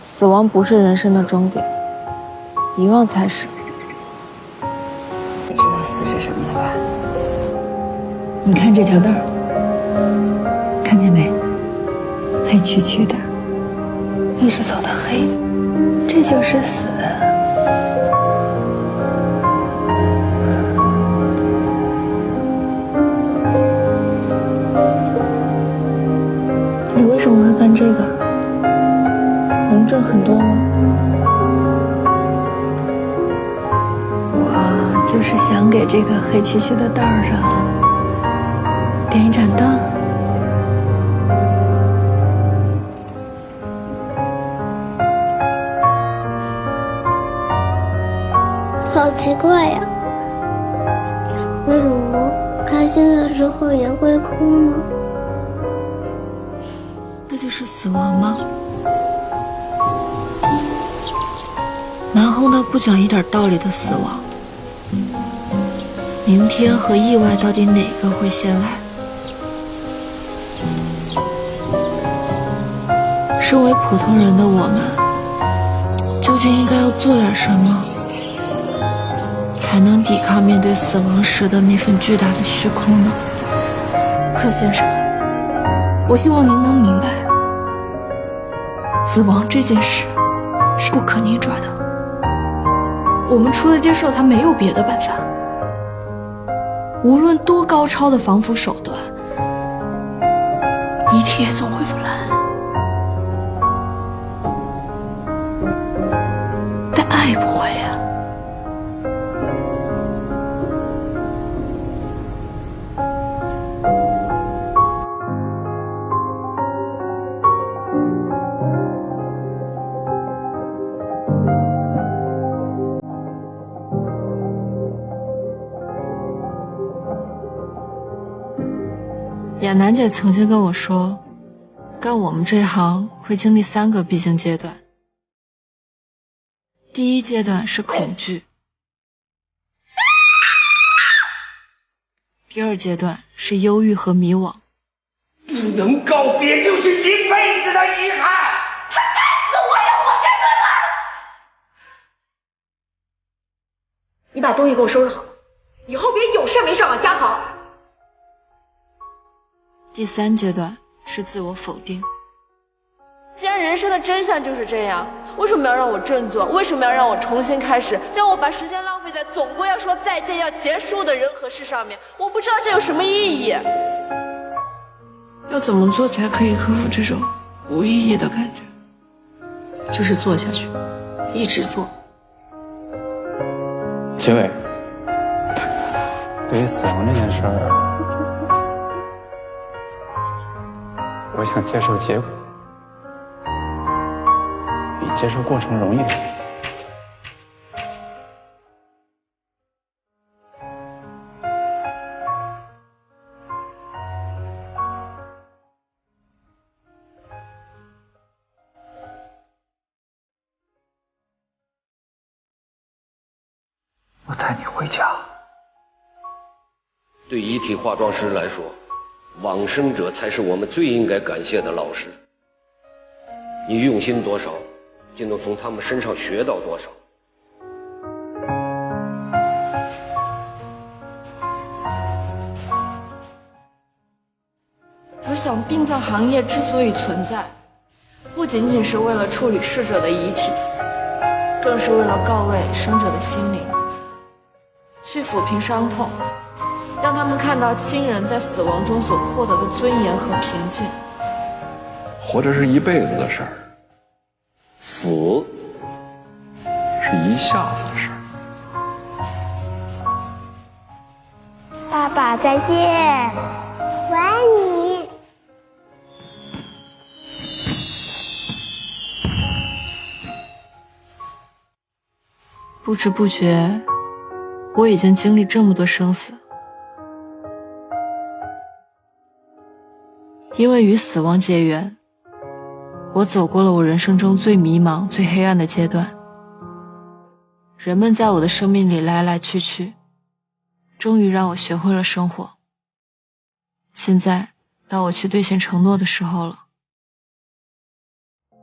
死亡不是人生的终点，遗忘才是。你知道死是什么了吧？你看这条道儿，看见没？黑黢黢的，一直走到黑，这就是死。你为什么会干这个？能挣很多吗？我就是想给这个黑黢黢的道上点一盏灯。好奇怪呀，为什么开心的时候也会哭呢？那就是死亡吗？蛮横到不讲一点道理的死亡。明天和意外到底哪个会先来？身为普通人的我们，究竟应该要做点什么，才能抵抗面对死亡时的那份巨大的虚空呢？柯先生，我希望您能明白，死亡这件事是不可逆转的，我们除了接受它没有别的办法。无论多高超的防腐手段，遗体也总会腐烂，但爱不会啊。亚楠姐曾经跟我说，干我们这行会经历3个必经阶段。第一阶段是恐惧，第2阶段是忧郁和迷惘，不能告别就是一辈子的遗憾。他该死，我也活该，对吗？你把东西给我收拾好，以后别有事没事往家跑。第3阶段是自我否定。既然人生的真相就是这样，为什么要让我振作？为什么要让我重新开始？让我把时间浪费在总归要说再见、要结束的人和事上面？我不知道这有什么意义。要怎么做才可以克服这种无意义的感觉？就是做下去，一直做。秦伟，对于死亡这件事儿，我想接受结果，比接受过程容易。我带你回家。对遗体化妆师来说，往生者才是我们最应该感谢的老师。你用心多少，就能从他们身上学到多少。我想，殡葬行业之所以存在，不仅仅是为了处理逝者的遗体，更是为了告慰生者的心灵，去抚平伤痛，让他们看到亲人在死亡中所获得的尊严和平静。活着是一辈子的事儿，死是一下子的事儿。爸爸再见，我爱你。不知不觉，我已经经历这么多生死。因为与死亡结缘，我走过了我人生中最迷茫、最黑暗的阶段。人们在我的生命里来来去去，终于让我学会了生活。现在到我去兑现承诺的时候了。